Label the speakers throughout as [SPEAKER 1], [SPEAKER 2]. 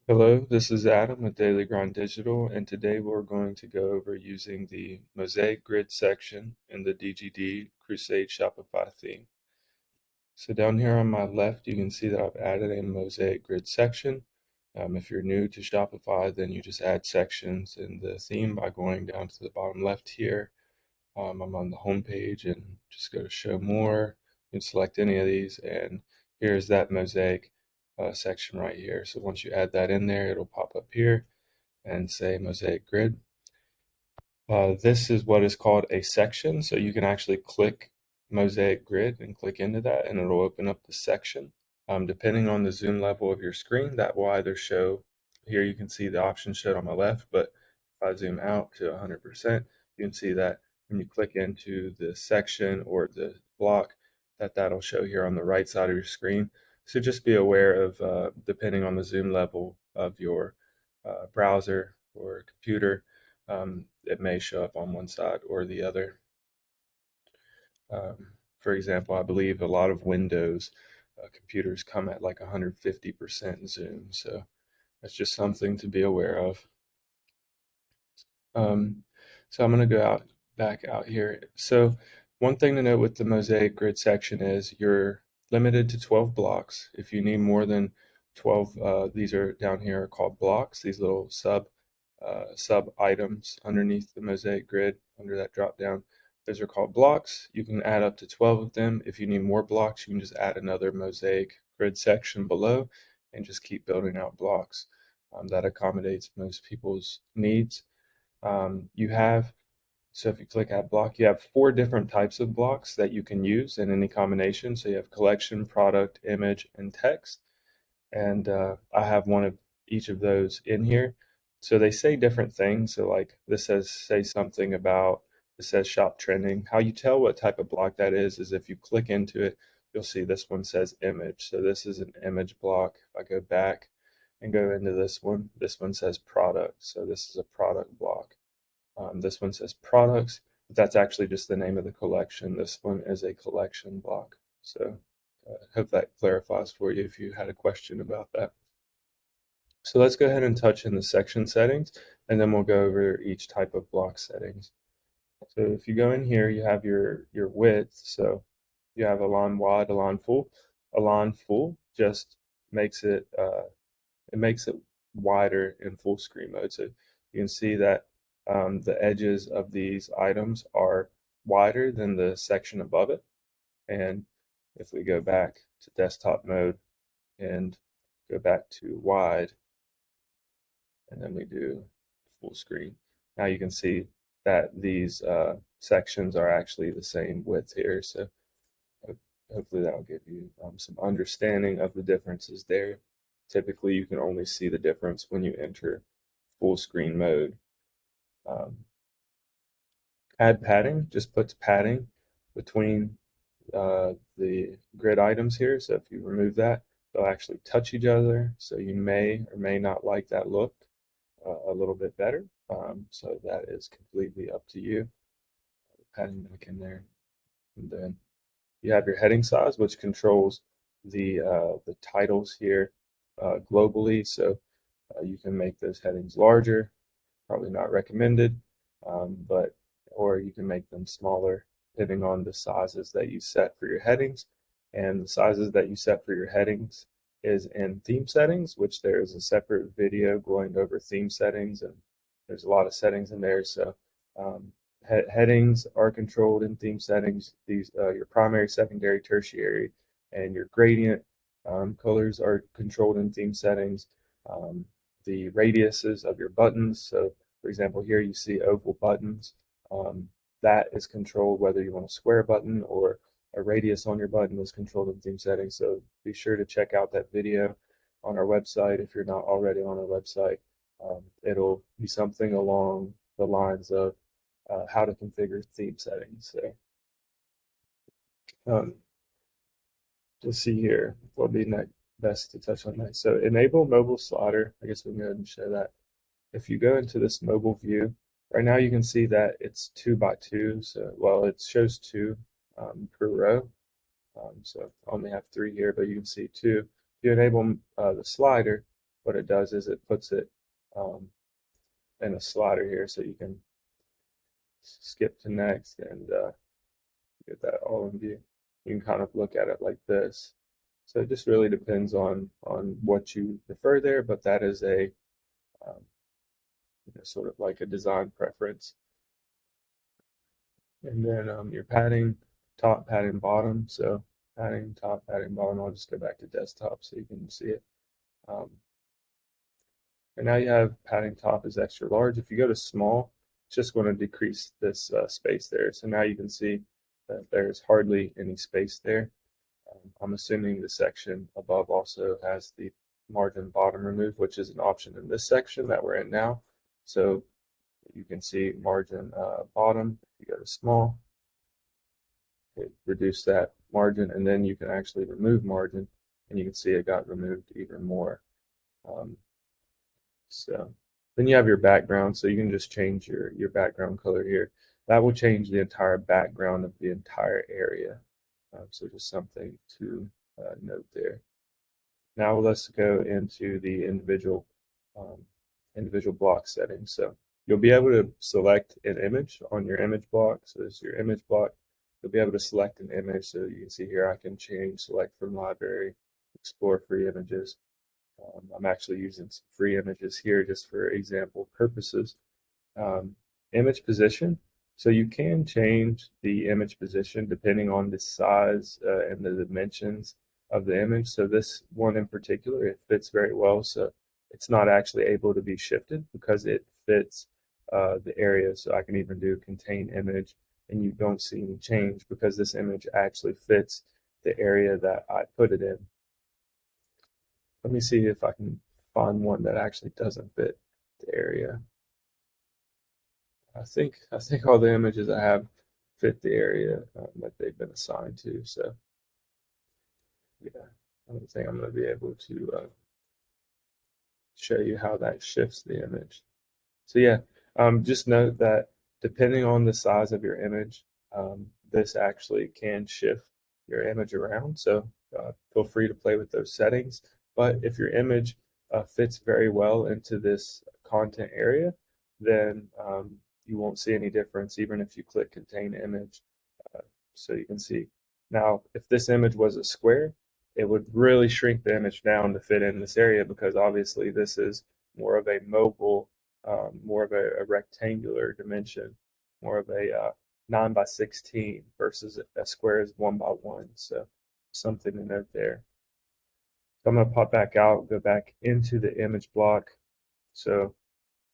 [SPEAKER 1] Hello, this is Adam with Daily Grind Digital, and today we're going to go over using the Mosaic grid section in the DGD Crusade Shopify theme. So down here on my left, you can see that I've added a Mosaic grid section. If you're new to Shopify, then you just add sections in the theme by going down to the bottom left here. I'm on the home page and just go to show more. You can select any of these, and here's that Mosaic section right here. So once you add that in there, it'll pop up here and say Mosaic Grid. This is what is called a section. So you can actually click Mosaic Grid and click into that, and it'll open up the section. Depending on the zoom level of your screen, that will either show here. You can see the options showed on my left, but if I zoom out to 100%, you can see that when you click into the section or the block, that'll show here on the right side of your screen. So just be aware of depending on the zoom level of your browser or computer, it may show up on one side or the other. For example, I believe a lot of Windows computers come at like 150% zoom, so that's just something to be aware of. Um, so I'm going to go back out here. So one thing to note with the Mosaic grid section is you're limited to 12 blocks. If you need more than 12, these are down here are called blocks, these little sub items underneath the Mosaic grid under that drop down. Those are called blocks. You can add up to 12 of them. If you need more blocks, you can just add another Mosaic grid section below and just keep building out blocks. That accommodates most people's needs. You have, so if you click add block, you have 4 different types of blocks that you can use in any combination. So you have collection, product, image, and text. And I have one of each of those in here. So they say different things. So like this say something about, it says shop trending. How you tell what type of block that is if you click into it, you'll see this one says image. So this is an image block. If I go back and go into this one says product. So this is a product block. This one says products, but that's actually just the name of the collection. This one is a collection block. So hope that clarifies for you if you had a question about that. So let's go ahead and touch in the section settings, and then we'll go over each type of block settings. So if you go in here, you have your width. So you have align wide, align full. Align full just makes it wider in full screen mode. So you can see that the edges of these items are wider than the section above it. And if we go back to desktop mode and go back to wide, and then we do full screen, now you can see that these sections are actually the same width here. So hopefully that will give you some understanding of the differences there. Typically, you can only see the difference when you enter full screen mode. Um, Add padding just puts padding between the grid items here. So if you remove that, they'll actually touch each other. So you may or may not like that look a little bit better. So that is completely up to you. Padding back in there, and then you have your heading size, which controls the titles here globally. So you can make those headings larger. Probably not recommended, but or you can make them smaller depending on the sizes that you set for your headings. And the sizes that you set for your headings is in theme settings, which there is a separate video going over theme settings, and there's a lot of settings in there. So headings are controlled in theme settings. These your primary, secondary, tertiary, and your gradient colors are controlled in theme settings. The radiuses of your buttons. So, for example, here you see oval buttons. That is controlled whether you want a square button or a radius on your button is controlled in theme settings. So be sure to check out that video on our website if you're not already on our website. It'll be something along the lines of how to configure theme settings. So let's see here. What would be best to touch on next? So enable mobile slider. I guess we can go ahead and show that. If you go into this mobile view, right now you can see that it's 2x2. So, well, it shows 2 per row. So I only have 3 here, but you can see 2. If you enable the slider, what it does is it puts it in a slider here, so you can skip to next and get that all in view. You can kind of look at it like this. So it just really depends on what you prefer there, but that is a sort of like a design preference. And then your padding, top, padding, bottom. So padding, top, padding, bottom. I'll just go back to desktop so you can see it. And now you have padding top is extra large. If you go to small, it's just going to decrease this space there. So now you can see that there's hardly any space there. I'm assuming the section above also has the margin bottom remove, which is an option in this section that we're in now. So you can see margin bottom. You go to small, reduce that margin, and then you can actually remove margin, and you can see it got removed even more. So then you have your background, so you can just change your background color here. That will change the entire background of the entire area. So just something to note there. Now let's go into the individual block settings. So you'll be able to select an image on your image block. So this is your image block. You'll be able to select an image. So you can see here I can select from library, explore free images. I'm actually using some free images here just for example purposes. Image position. So you can change the image position depending on the size and the dimensions of the image. So this one in particular, it fits very well. So it's not actually able to be shifted because it fits the area. So I can even do contain image and you don't see any change because this image actually fits the area that I put it in. Let me see if I can find one that actually doesn't fit the area. I think all the images I have fit the area that they've been assigned to. So yeah, I don't think I'm going to be able to show you how that shifts the image. So yeah, just note that depending on the size of your image, this actually can shift your image around. So feel free to play with those settings. But if your image fits very well into this content area, then you won't see any difference even if you click contain image. So you can see now if this image was a square, it would really shrink the image down to fit in this area because obviously this is more of a mobile, more of a rectangular dimension, more of a 9 by 16 versus a square is 1 by 1. So something to note there. So I'm going to pop back out, go back into the image block. So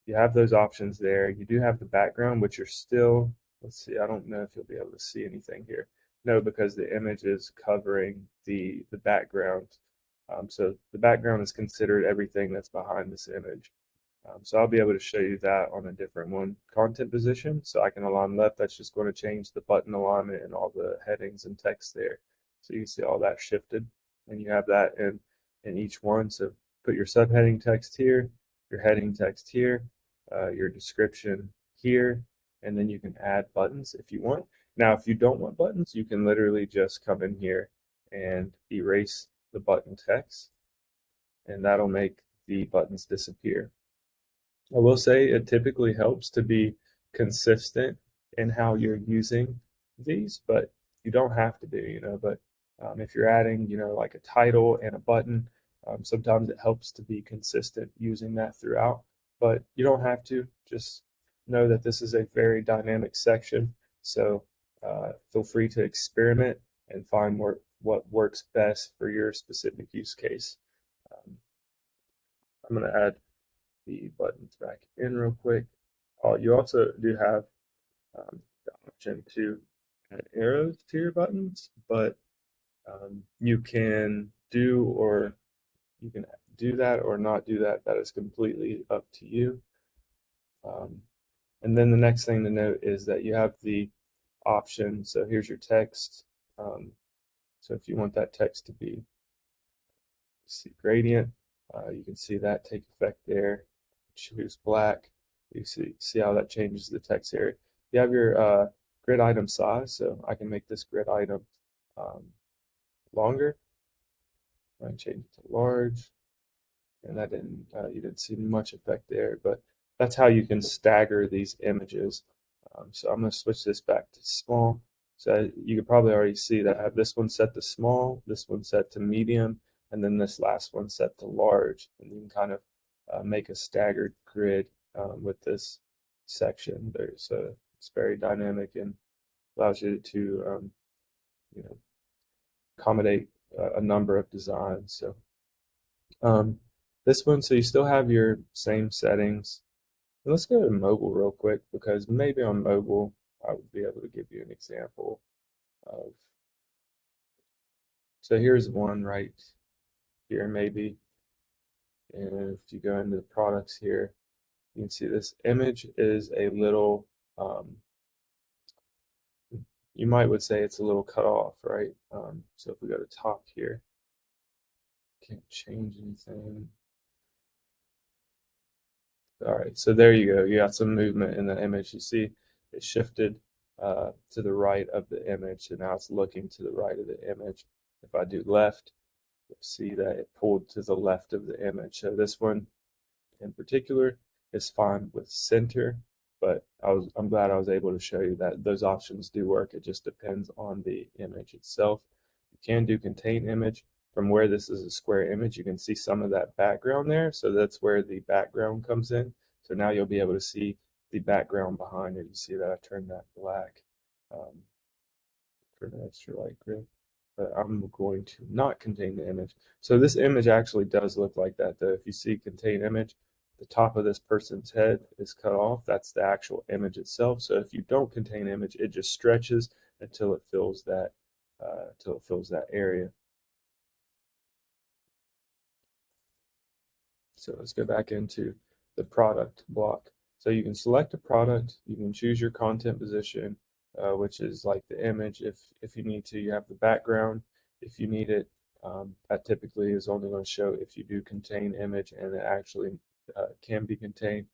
[SPEAKER 1] you have those options there. You do have the background, which you're still, let's see, I don't know if you'll be able to see anything here. No, because the image is covering the background. So the background is considered everything that's behind this image. So I'll be able to show you that on a different one. Content position, so I can align left. That's just going to change the button alignment and all the headings and text there. So you can see all that shifted, and you have that in each one. So put your subheading text here, your heading text here, your description here, and then you can add buttons if you want. Now, if you don't want buttons, you can literally just come in here and erase the button text, and that'll make the buttons disappear. I will say it typically helps to be consistent in how you're using these, but you don't have to be, but if you're adding, like a title and a button, sometimes it helps to be consistent using that throughout, but you don't have to. Just know that this is a very dynamic section, so feel free to experiment and find what works best for your specific use case. I'm going to add the buttons back in real quick. You also do have the option to add arrows to your buttons, but you can do that or not do that. That is completely up to you. And then the next thing to note is that you have the option. So here's your text. So if you want that text to be gradient, you can see that take effect there. Choose black. You see how that changes the text area. You have your grid item size, so I can make this grid item longer. I change it to large. and that didn't you didn't see much effect there, but that's how you can stagger these images. So I'm going to switch this back to small. So you can probably already see that I have this one set to small, this one set to medium, and then this last one set to large. And you can kind of make a staggered grid with this section. It's very dynamic and allows you to you know accommodate a number of designs. So um, this one, so you still have your same settings. Let's go to mobile real quick because maybe on mobile I would be able to give you an example of. So here's one right here maybe, and if you go into the products here, you can see this image is a little, you might would say it's a little cut off, right? So if we go to top here, can't change anything. All right, so there you go. You got some movement in the image. You see it shifted to the right of the image, so now it's looking to the right of the image. If I do left, you'll see that it pulled to the left of the image. So this one in particular is fine with center, but I'm glad I was able to show you that those options do work. It just depends on the image itself. You can do contain image. From where this is a square image, you can see some of that background there. So that's where the background comes in. So now you'll be able to see the background behind it. You see that I turned that black, turn an extra light gray. But I'm going to not contain the image. So this image actually does look like that though. If you see contain image, the top of this person's head is cut off. That's the actual image itself. So if you don't contain image, it just stretches until it fills that area. So let's go back into the product block. So you can select a product, you can choose your content position, which is like the image if you need to. You have the background if you need it. That typically is only going to show if you do contain image and it actually can be contained.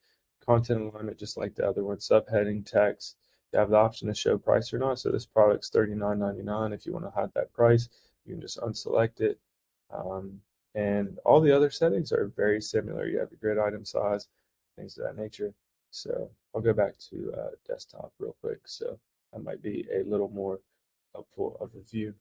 [SPEAKER 1] Content alignment, just like the other one. Subheading, text. You have the option to show price or not. So this product's $39.99. If you want to hide that price, you can just unselect it. Um, and all the other settings are very similar. You have your grid item size, things of that nature. So I'll go back to desktop real quick. So that might be a little more helpful of a view.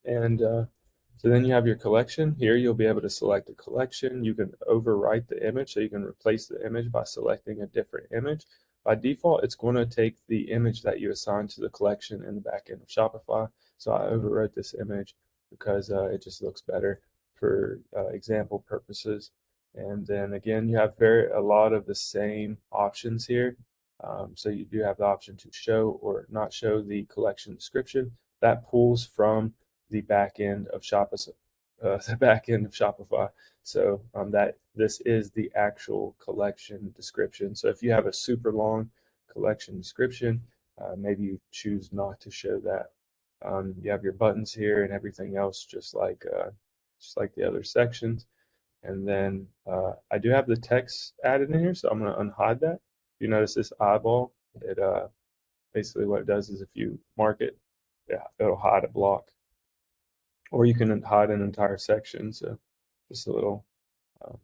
[SPEAKER 1] And so then you have your collection. Here you'll be able to select a collection. You can overwrite the image, so you can replace the image by selecting a different image. By default, it's going to take the image that you assigned to the collection in the back end of Shopify. So I overwrote this image because it just looks better for example purposes. And then again, you have a lot of the same options here. So you do have the option to show or not show the collection description. That pulls from the back end of Shopify. So that this is the actual collection description. So if you have a super long collection description, maybe you choose not to show that. You have your buttons here and everything else, just like the other sections. And then I do have the text added in here, so I'm going to unhide that. If you notice this eyeball, it basically what it does is if you mark it, yeah, it'll hide a block, or you can hide an entire section. So just a little uh,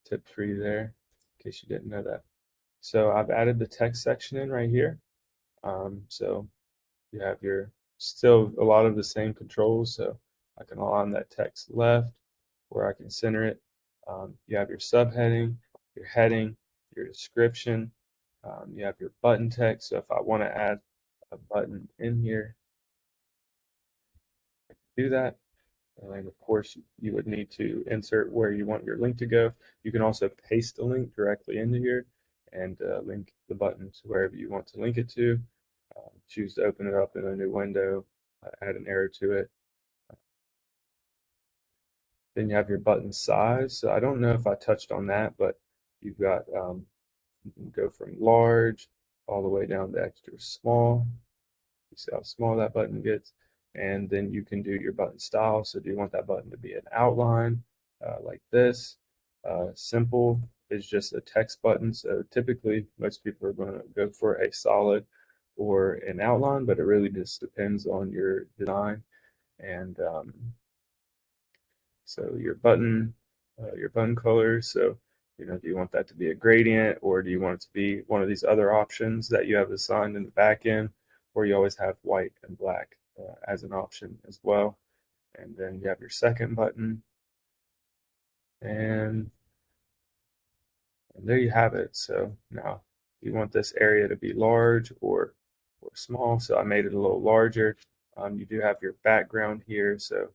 [SPEAKER 1] tip for you there, in case you didn't know that. So I've added the text section in right here. So you have your still a lot of the same controls. So I can align that text left, where I can center it. You have your subheading, your heading, your description. You have your button text. So if I want to add a button in here, I can do that. And of course, you would need to insert where you want your link to go. You can also paste the link directly into here and link the button to wherever you want to link it to. Choose to open it up in a new window, add an arrow to it. Then you have your button size. So I don't know if I touched on that, but you've got, you can go from large all the way down to extra small. You see how small that button gets. And then you can do your button style. So do you want that button to be an outline like this? Simple is just a text button. So typically most people are going to go for a solid or an outline, but it really just depends on your design. And so your button your button colors. So, do you want that to be a gradient, or do you want it to be one of these other options that you have assigned in the back end, or you always have white and black as an option as well. And then you have your second button, and there you have it. So now you want this area to be large or small. So I made it a little larger. You do have your background here. So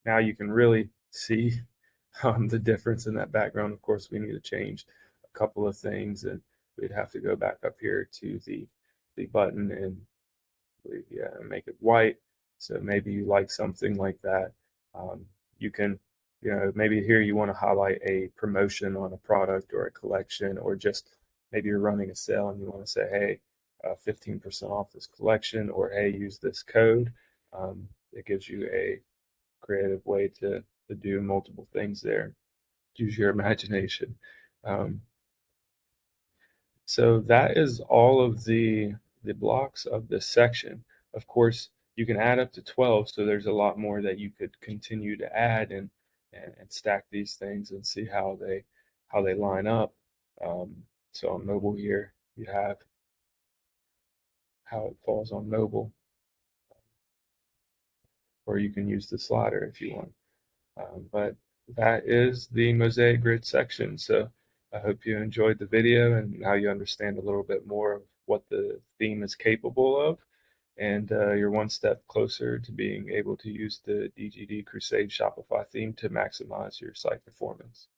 [SPEAKER 1] now you can really see the difference in that background. Of course, we need to change a couple of things, and we'd have to go back up here to the button and make it white. So maybe you like something like that. You can, maybe here you want to highlight a promotion on a product or a collection, or just maybe you're running a sale and you want to say, hey, 15% off this collection, or hey, use this code. It gives you a creative way to do multiple things there. Use your imagination. Um, so that is all of the blocks of this section. Of course, you can add up to 12, so there's a lot more that you could continue to add and stack these things and see how they line up. So on mobile here, you have how it falls on mobile, or you can use the slider if you want. But that is the Mosaic Grid section. So I hope you enjoyed the video and now you understand a little bit more of what the theme is capable of. And you're one step closer to being able to use the DGD Crusade Shopify theme to maximize your site performance.